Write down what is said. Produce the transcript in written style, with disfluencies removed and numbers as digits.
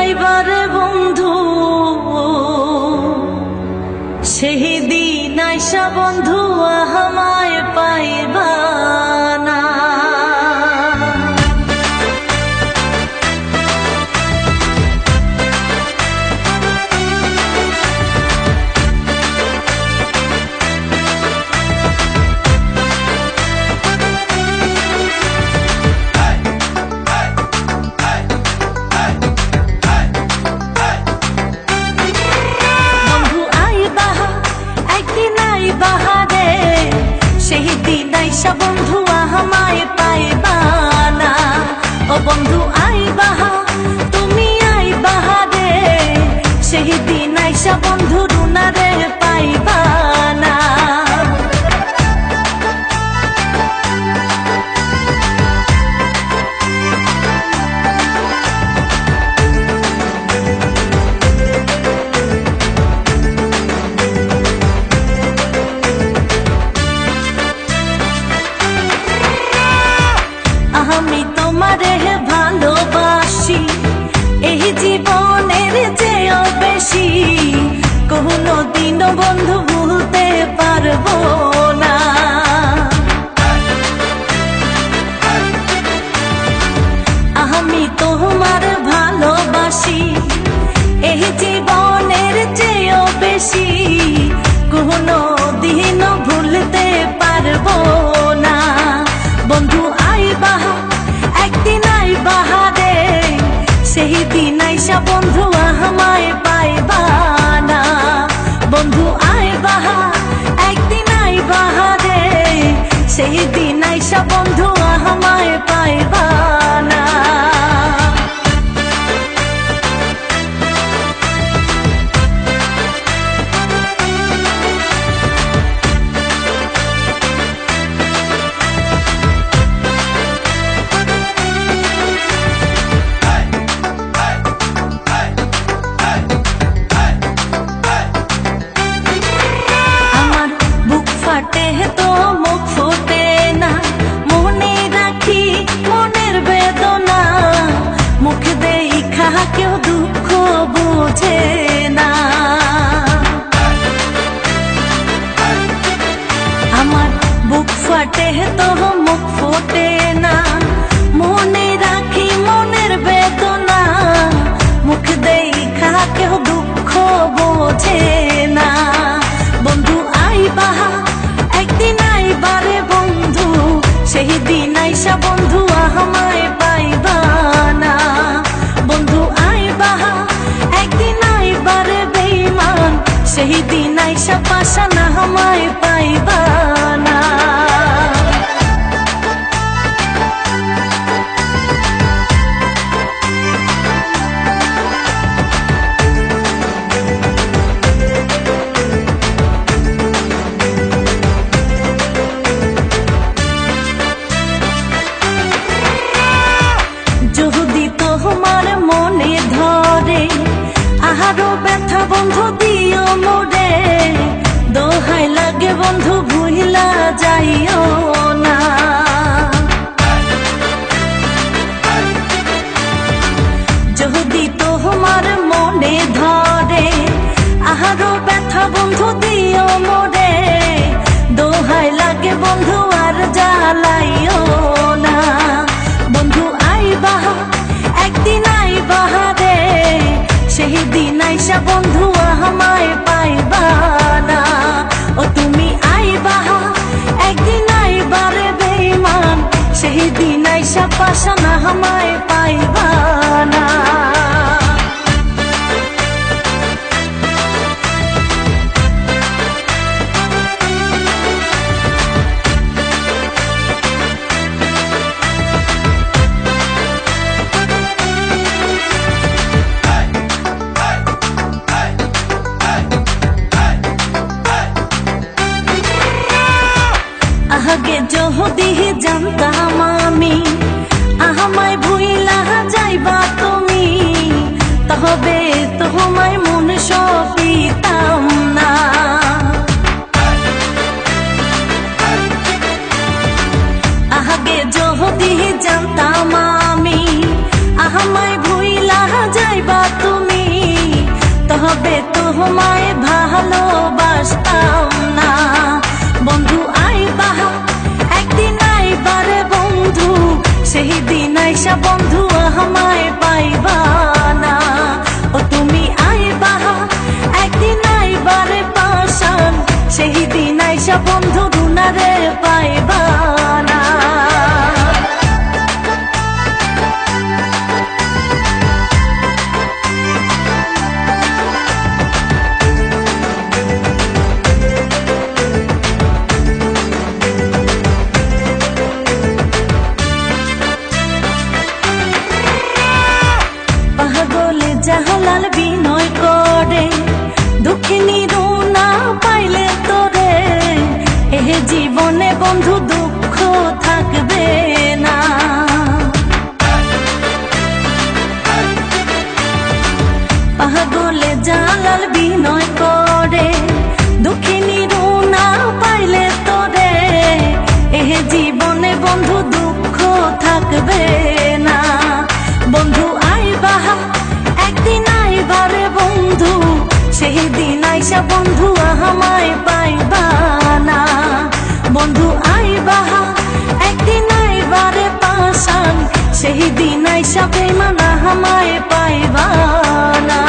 পাইবারে বন্ধু, সেই দিন আইসা বন্ধু আমায় পাইবা না। সেই দিন আইসা বন্ধু আমায় পাইবা না। ও বন্ধু আইবা, তুমি আইবা রে, সেই দিন আইসা বন্ধু রুনারে পাইবা না। আমি তোমারে ভালোবাসি, এই জীবনের চেয়েও বেশি, কোনো দিনও বন্ধু ভুলতে পারবো না। আমি তোমার ভালোবাসি, এই জীবনের চেয়েও বেশি, কোনো দিনও ভুলতে পারবো না। বন্ধু আইবা, একদিন আইবা রে, সেই দিন আইসা বন্ধু আমায় পাইবা না। বন্ধু আইবা, একদিন আইবা রে, সেই দিন আইসা বন্ধু আমায় পাইবা না। তো মুখ ফোটে না, মনে রাখি মনের বেদনা, মুখ দেখা কেউ দুঃখ বুঝে না। আমার বুক ফাটে তো মুখ ফোটে না, মনে রাখি মনের বেদনা, মুখ দেখা কেউ দুঃখ বোঝে না। বন্ধু আইবা, একদিন আইবা রে বন্ধু, সেই দিন আইসা বন্ধু আমায় পাইবা না। বন্ধু আইবা, একদিন আইবা রে বেঈমান, সেই দিন আইসা পাশানা আমায় পাইবা না। তোমার মনে ধরে আরো ব্যথা বন্ধু দিও মোরে, দোহাই লাগে বন্ধু ভুইলা যাইও না। যদি তোমার মনে ধরে আরো ব্যথা বন্ধু দিও মোরে, দোহাই লাগে বন্ধু আর জ্বালাইও না। বন্ধু আইবা, একদিন আইবা রে, সেই দিন আইসা বন্ধু আমায় পাইবা না। ও তুমি আইবা, একদিন আইবা রে বেঈমান, সেই দিন আইসা পাশানা আমায় পাইবা না। আগে যদি জানতাম আমি আমায় ভুইলা যাইবা তুমি, তবে তোমায় মন সপিতাম না। আগে যদি জানতাম আমি আমায় ভুইলা যাইবা তোমায় ভালোবাসতাম না। বন্ধু আইবা একদিন আইবারে বন্ধু, সেই দিন আইসা বন্ধু আমায় পাইবা না। ও তুমি আইবা একদিন আইবারে পাশান, সেই দিন আইসা বন্ধু রুনারে পাইবা না। পাগলে জাহালাল বিনয় করে, দুঃখিনী রুনা পাইলে তোরে, এ জীবনে বন্ধু দুঃখ থাকবে না। পাগলে জাহালাল বিনয় করে, দুঃখিনী রুনা পাইলে তোরে, এ জীবনে বন্ধু দুঃখ থাকবে না। বন্ধু আইবা একদিন আইবারে বন্ধু, সেই দিন আইসা বন্ধু আমায় পাইবা না। বন্ধু আইবা একদিন আইবারে পাশান, সেই দিন আইসা বেমান আমায় পাইবা না।